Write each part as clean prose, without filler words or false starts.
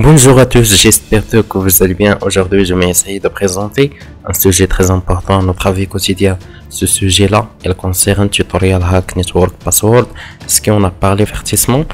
Bonjour à tous, j'espère que vous allez bien. Aujourd'hui, je vais essayer de présenter un sujet très important à notre vie quotidien. Ce sujet-là, il concerne Tutorial Hack Network Password. Ce qu'on a parlé vertissement.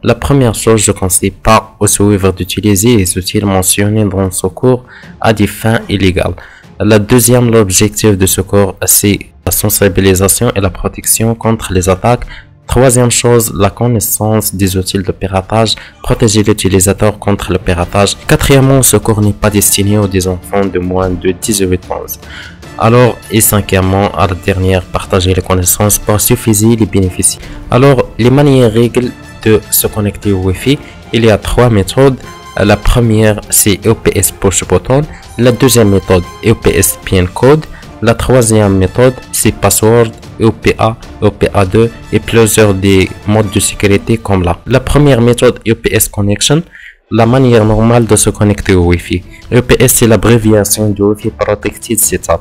La première chose, je ne conseille pas aux suiveurs d'utiliser les outils mentionnés dans ce cours à des fins illégales. La deuxième, l'objectif de ce cours, c'est la sensibilisation et la protection contre les attaques. Troisième chose, la connaissance des outils de piratage, protéger l'utilisateur contre le piratage. Quatrièmement, ce cours n'est pas destiné aux des enfants de moins de 18 ans. Alors, et cinquièmement, à la dernière, partager les connaissances pour suffire les bénéfices. Alors, les manières règles de se connecter au Wi-Fi, il y a trois méthodes. La première, c'est EPS Push Button. La deuxième méthode, EPS Pin Code. La troisième méthode, c'est Password, EPA, EPA2 et plusieurs des modes de sécurité comme là. La première méthode, EPS Connection, la manière normale de se connecter au Wi-Fi. EPS, c'est l'abréviation du Wi-Fi Protected Setup.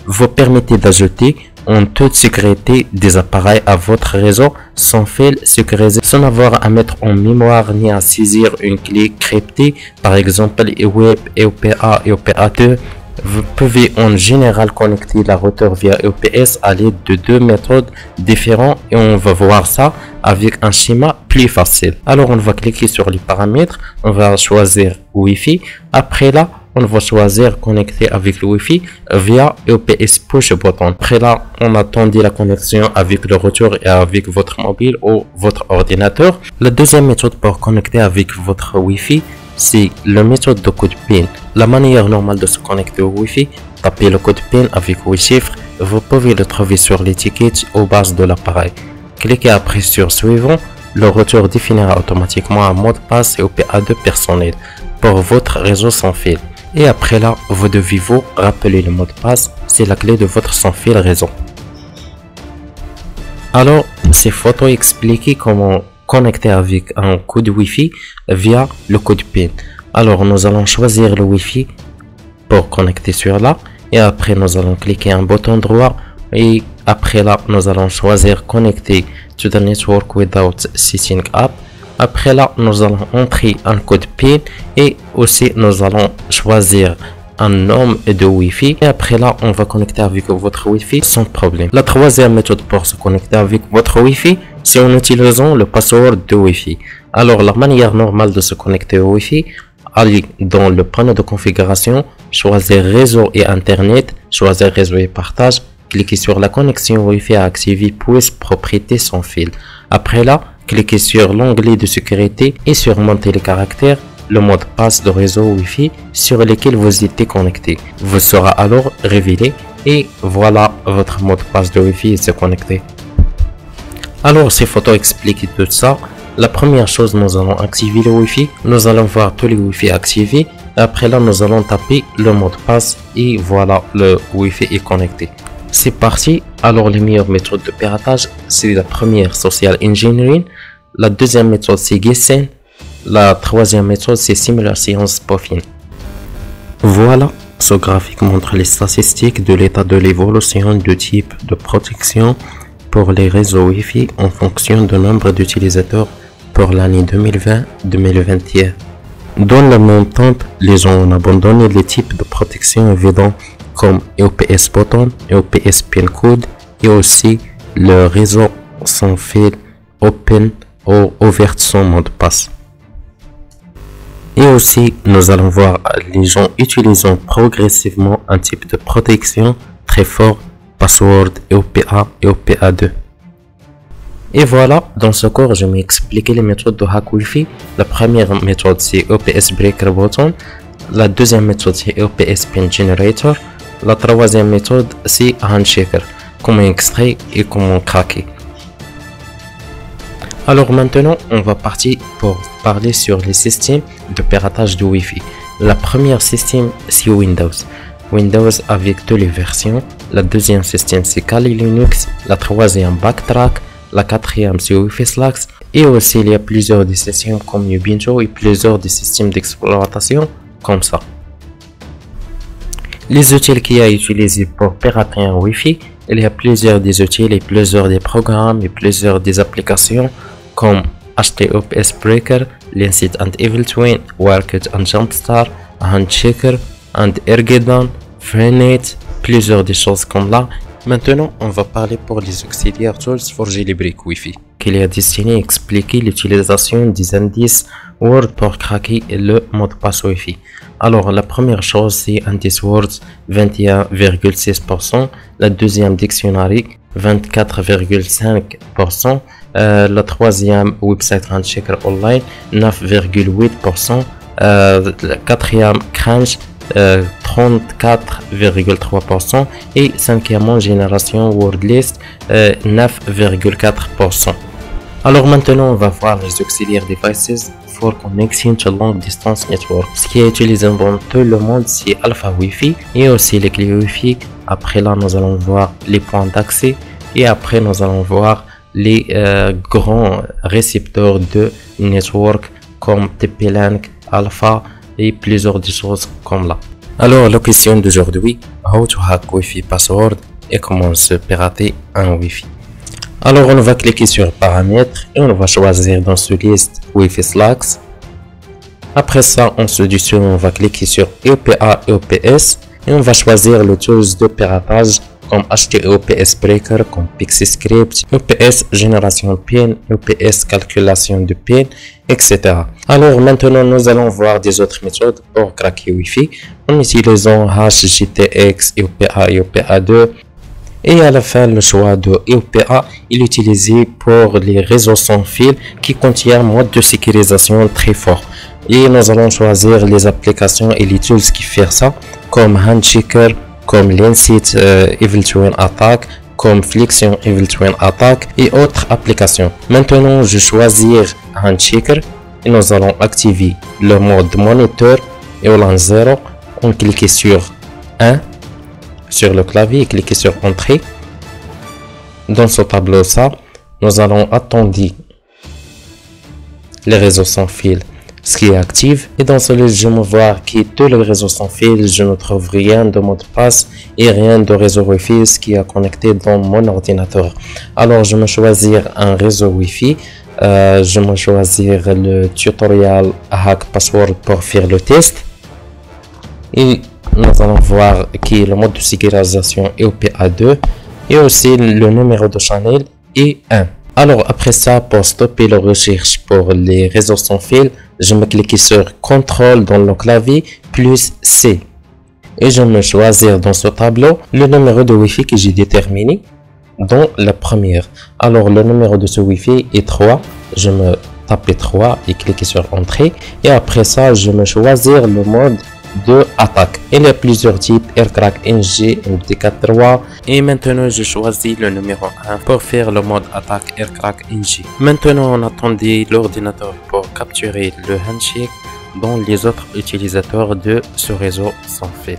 Vous permettez d'ajouter en toute sécurité des appareils à votre réseau sans fil sécurisé, sans avoir à mettre en mémoire ni à saisir une clé cryptée, par exemple EWEB, EPA et EPA2. Vous pouvez en général connecter la routeur via EPS à l'aide de deux méthodes différentes et on va voir ça avec un schéma plus facile. Alors on va cliquer sur les paramètres, on va choisir Wi-Fi. Après là, on va choisir connecter avec le Wi-Fi via EPS Push Button. Après là, on attendit la connexion avec le routeur et avec votre mobile ou votre ordinateur. La deuxième méthode pour connecter avec votre Wi-Fi, c'est la méthode de code PIN. La manière normale de se connecter au Wi-Fi, tapez le code PIN avec 8 chiffres. Vous pouvez le trouver sur l'étiquette au bas de l'appareil. Cliquez après sur suivant. Le routeur définira automatiquement un mot de passe EPA2 personnel pour votre réseau sans fil. Et après là, vous devez vous rappeler le mot de passe, c'est la clé de votre sans fil réseau. Alors, ces photos expliquent comment connecter avec un code Wi-Fi via le code PIN. Alors nous allons choisir le Wi-Fi pour connecter sur là et après nous allons cliquer un bouton droit et après là nous allons choisir connecter to the network without setting up. Après là nous allons entrer un code PIN et aussi nous allons choisir un nom de Wi-Fi et après là on va connecter avec votre Wi-Fi sans problème. La troisième méthode pour se connecter avec votre Wi-Fi, c'est en utilisant le password de Wi-Fi. Alors la manière normale de se connecter au Wi-Fi, allez dans le panneau de configuration, choisir réseau et internet, choisir réseau et partage, cliquez sur la connexion Wi-Fi à activer puis propriété sans fil. Après là, cliquez sur l'onglet de sécurité et surmontez les caractères, le mot de passe de réseau Wi-Fi sur lequel vous étiez connecté. Vous sera alors révélé et voilà votre mot de passe de Wi-Fi est connecté. Alors ces photos expliquent tout ça. La première chose, nous allons activer le Wi-Fi. Nous allons voir tous les Wi-Fi activés. Après là, nous allons taper le mot de passe et voilà, le Wi-Fi est connecté. C'est parti. Alors les meilleures méthodes de piratage, c'est la première, Social Engineering. La deuxième méthode, c'est GSN. La troisième méthode, c'est Simulation Spoofing. Voilà, ce graphique montre les statistiques de l'état de l'évolution du type de protection pour les réseaux Wi-Fi en fonction du nombre d'utilisateurs pour l'année 2020-2021. Dans le même temps, les gens ont abandonné les types de protection évidents comme EPS Button, EPS Pin Code et aussi le réseau sans fil open ou ouvert sans mot de passe. Et aussi, nous allons voir les gens utilisant progressivement un type de protection très fort, Password, EPA et EPA2. Et voilà, dans ce cours, je vais expliquer les méthodes de hack Wi-Fi. La première méthode, c'est EPS Breaker Button. La deuxième méthode, c'est EPS Pin Generator. La troisième méthode, c'est Handshaker. Comment extraire et comment craquer. Alors maintenant, on va partir pour parler sur les systèmes de piratage de Wi-Fi. La première système, c'est Windows. Windows avec toutes les versions. La deuxième système, c'est Kali Linux. La troisième, Backtrack. La quatrième, c'est Wi-Fi Slacks. Et aussi, il y a plusieurs des systèmes comme Ubuntu et plusieurs des systèmes d'exploitation comme ça. Les outils qu'il y a utilisés pour pirater un Wi-Fi, il y a plusieurs des outils et plusieurs des programmes et plusieurs des applications comme HTOPS Breaker, Linseed and Evil Twin, Workit and Jumpstart, Handshaker and Ergeddon, Freenet, plusieurs des choses comme là. Maintenant, on va parler pour les auxiliaires tools forger les briques Wi-Fi, qu'il est destiné à expliquer l'utilisation des indices Word pour craquer le mot de passe Wi-Fi. Alors, la première chose, c'est indice Word 21,6%, la deuxième dictionary 24,5%, la troisième website Handshaker Online 9,8%, la quatrième Crunch 34,3% et cinquièmement génération Wordlist 9,4%. Alors maintenant on va voir les auxiliaires devices for connection to long distance network. Ce qui est utilisé dans tout le monde c'est Alpha Wi-Fi et aussi les clés Wi-Fi. Après là nous allons voir les points d'accès et après nous allons voir les grands récepteurs de network comme TP-Link, Alpha et plusieurs des choses comme là. Alors la question d'aujourd'hui, how to hack Wi-Fi password et comment se pirater un Wi-Fi. Alors on va cliquer sur paramètres et on va choisir dans ce liste Wi-Fi Slacks. Après ça en sous-dessus on va cliquer sur EOPA EOPS et on va choisir le tools de piratage comme HTOPS Breaker, comme PixieScript, EOPS génération PIN, EOPS calculation de PIN, etc. Alors maintenant nous allons voir des autres méthodes pour craquer Wi-Fi en utilisant HGTX, EOPA, EOPA2 et à la fin le choix de EOPA est utilisé pour les réseaux sans fil qui contiennent un mode de sécurisation très fort. Et nous allons choisir les applications et les tools qui font ça comme Handshaker, comme Linseed Evil Twin Attack, comme Flexion Evil Twin Attack et autres applications. Maintenant, je vais choisir Handshaker et nous allons activer le mode moniteur et au LAN 0, on clique sur 1 sur le clavier et cliquer sur Entrée. Dans ce tableau, ça, nous allons attendre les réseaux sans fil. Ce qui est actif et dans celui je me vois que tous les réseaux sans fil, je ne trouve rien de mot de passe et rien de réseau Wi-Fi ce qui est connecté dans mon ordinateur. Alors je vais choisir un réseau Wi-Fi, je vais choisir le tutoriel hack password pour faire le test et nous allons voir qui est le mode de sécurisation EOPA2 et aussi le numéro de channel est 1. Alors après ça, pour stopper la recherche pour les réseaux sans fil, je vais cliquer sur CTRL dans le clavier plus C. Et je vais choisir dans ce tableau le numéro de Wi-Fi que j'ai déterminé dans la première. Alors le numéro de ce Wi-Fi est 3. Je vais taper 3 et cliquer sur Entrée. Et après ça, je vais choisir le mode de attaque. Il y a plusieurs types, Aircrack NG, MD4-3 et maintenant je choisis le numéro 1 pour faire le mode attaque Aircrack NG. Maintenant on attendait l'ordinateur pour capturer le handshake dans les autres utilisateurs de ce réseau sans fil.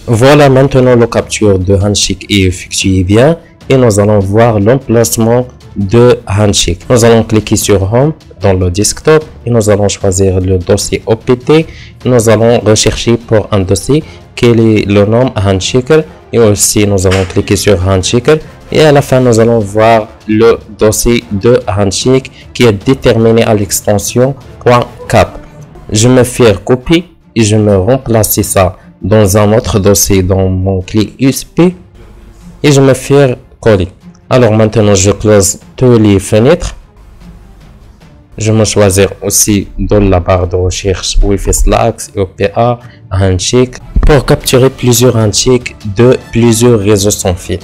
Voilà maintenant la capture de handshake est effectuée bien et nous allons voir l'emplacement de Handshake. Nous allons cliquer sur Home dans le desktop et nous allons choisir le dossier OPT. Nous allons rechercher pour un dossier quel est le nom Handshaker et aussi nous allons cliquer sur Handshaker et à la fin nous allons voir le dossier de Handshake qui est déterminé à l'extension .cap. Je vais faire copier et je vais remplacer ça dans un autre dossier dans mon clé USB et je vais faire coller. Alors maintenant je close toutes les fenêtres. Je vais choisir aussi dans la barre de recherche Wi-Fi Slacks, EOPA, Handshake pour capturer plusieurs handshakes de plusieurs réseaux sans fil.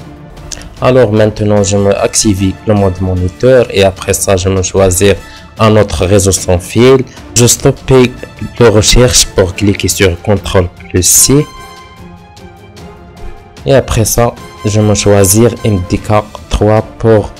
Alors maintenant je vais activer le mode moniteur et après ça je vais choisir un autre réseau sans fil. Je stoppe la recherche pour cliquer sur CTRL plus C et après ça je vais choisir MD4-3 pour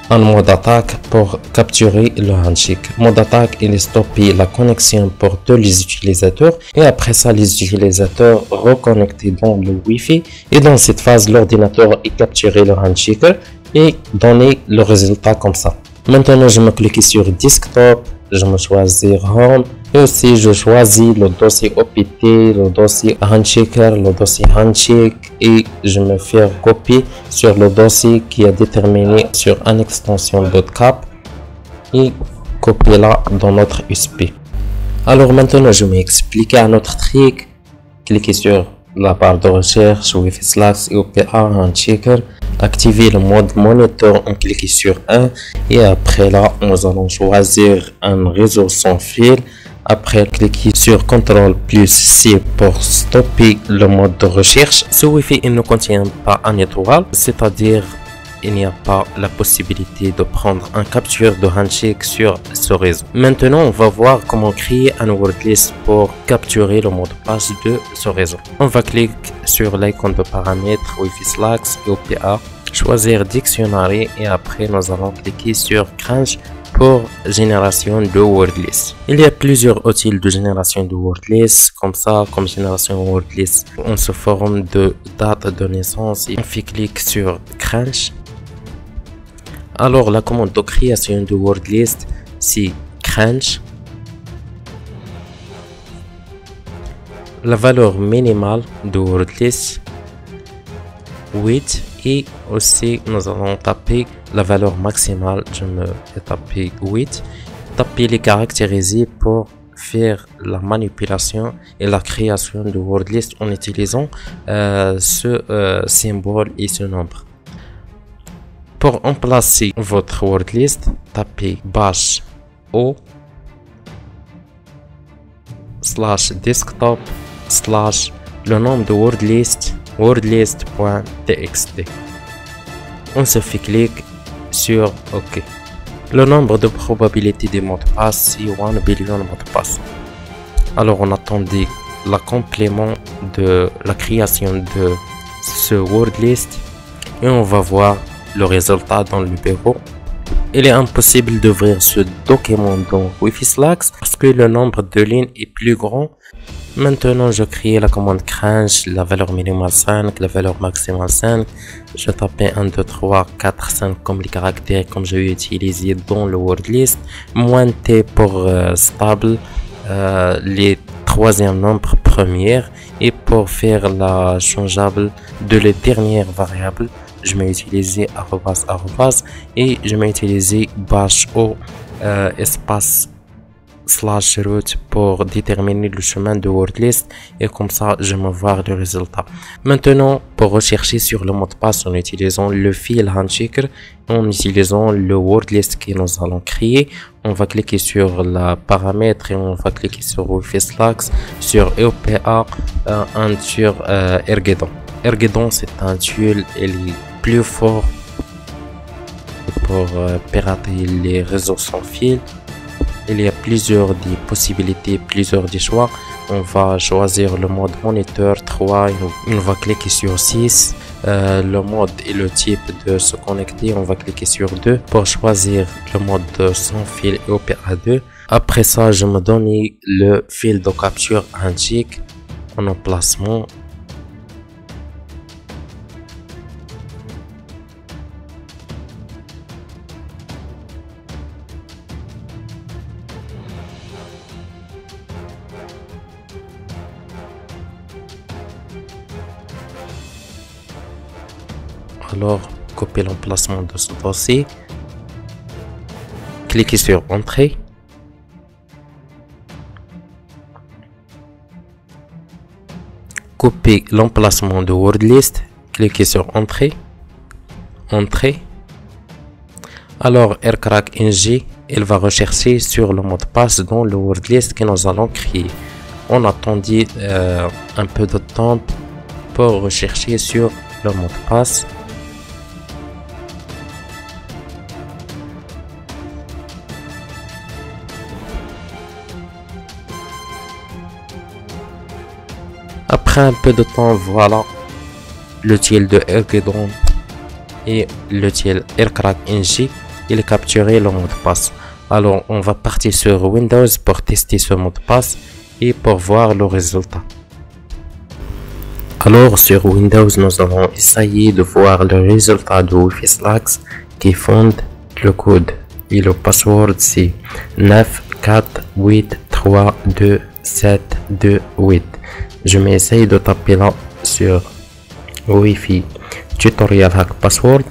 un mode d'attaque pour capturer le handshake. Mode d'attaque, il est stoppé la connexion pour tous les utilisateurs et après ça les utilisateurs reconnectés dans le Wi-Fi et dans cette phase l'ordinateur est capturé le handshaker et donner le résultat comme ça. Maintenant je vais cliquer sur desktop, je me choisis Home. Et aussi, je choisis le dossier OPT, le dossier Handchecker, le dossier Handshake et je me fais copier sur le dossier qui est déterminé sur une extension .cap et copier là dans notre USB. Alors maintenant, je vais expliquer un autre trick. Cliquez sur la barre de recherche Wi-Fi Slacks et OPA Handchecker. Activez le mode moniteur en cliquant sur 1 et après là, nous allons choisir un réseau sans fil. Après, cliquez sur CTRL plus C pour stopper le mode de recherche. Ce Wi-Fi il ne contient pas un étoile, c'est-à-dire il n'y a pas la possibilité de prendre un capture de handshake sur ce réseau. Maintenant, on va voir comment créer un wordlist pour capturer le mot de passe de ce réseau. On va cliquer sur l'icône de paramètres Wi-Fi Slacks et OPA, choisir Dictionary et après nous allons cliquer sur Crunch pour génération de wordlist. Il y a plusieurs outils de génération de wordlist, comme génération wordlist on se forme de date de naissance et on fait clic sur Crunch. Alors la commande de création de wordlist c'est Crunch. La valeur minimale de wordlist 8 et aussi nous allons taper la valeur maximale. Je me vais taper 8, taper les caractérisés pour faire la manipulation et la création de wordlist en utilisant ce symbole et ce nombre. Pour emplacer votre wordlist, tapez bash o /desktop/ le nom de wordlist.txt. On se fait clic sur OK. Le nombre de probabilité des mots de passe c'est 1 billion de mots de passe. Alors on attendait le complément de la création de ce wordlist et on va voir le résultat dans le bureau. Il est impossible d'ouvrir ce document dans Wi-Fi Slacks parce que le nombre de lignes est plus grand. Maintenant, je crée la commande Crunch, la valeur minimale 5, la valeur maximale 5. Je tapais 1, 2, 3, 4, 5 comme les caractères comme j'ai utilisé dans le wordlist. Moins T pour stable, les troisième nombre première et pour faire la changeable de les dernières variables. Je vais utiliser arrobas et je vais utiliser bash o espace /root pour déterminer le chemin de wordlist et comme ça je vais voir le résultat. Maintenant pour rechercher sur le mot de passe en utilisant le fil Handchecker, en utilisant le wordlist que nous allons créer, on va cliquer sur la paramètre et on va cliquer sur Wi-Fi Slacks, sur EOPA et sur Ergedon. Ergedon c'est un tool plus fort pour pirater les réseaux sans fil. Il y a plusieurs des possibilités, plusieurs des choix. On va choisir le mode moniteur 3 et on va cliquer sur 6. Le mode et le type de se connecter, on va cliquer sur 2 pour choisir le mode sans fil et OPA 2. Après ça, je me donne le fil de capture Handshake en emplacement. Alors, copier l'emplacement de ce dossier, cliquez sur Entrée, copier l'emplacement de wordlist, cliquez sur Entrée, alors aircrack ng, il va rechercher sur le mot de passe dans le wordlist que nous allons créer. On attendit un peu de temps pour rechercher sur le mot de passe. Après un peu de temps, voilà le tiel de Ergedon et le tiel aircrack ng, il est capturé le mot de passe. Alors on va partir sur Windows pour tester ce mot de passe et pour voir le résultat. Alors sur Windows, nous allons essayer de voir le résultat de Wi-Fi Slacks qui fonde le code et le password c'est 9 4, 8, 3, 2, 7, 2, 8. Je m'essaye de taper là sur Wi-Fi tutorial hack password.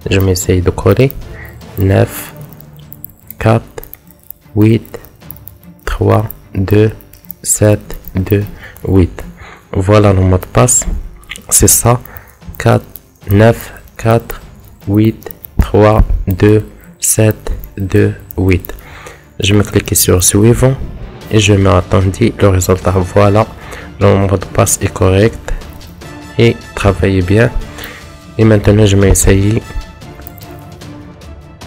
Je m'essaye de coller 9, 4, 8, 3, 2, 7, 2, 8. Voilà le mot de passe. C'est ça. 4, 9, 4, 8, 3, 2, 7, 2, 8. Je vais cliquer sur suivant et je mets attendu le résultat. Voilà, le mot de passe est correct et travaille bien. Et maintenant je vais essayer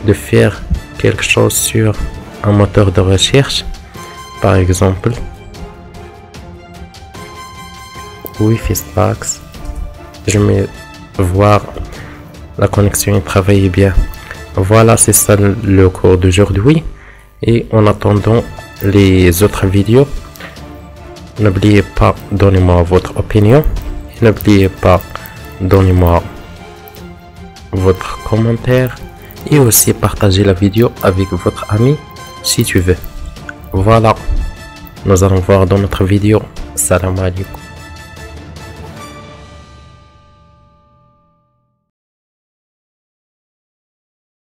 de faire quelque chose sur un moteur de recherche, par exemple Wi-Fi Stacks. Je vais voir la connexion travaille bien. Voilà, c'est ça le cours d'aujourd'hui. Et en attendant les autres vidéos, n'oubliez pas, donnez-moi votre opinion. N'oubliez pas, donnez-moi votre commentaire. Et aussi partagez la vidéo avec votre ami si tu veux. Voilà, nous allons voir dans notre vidéo. Salam alaikum.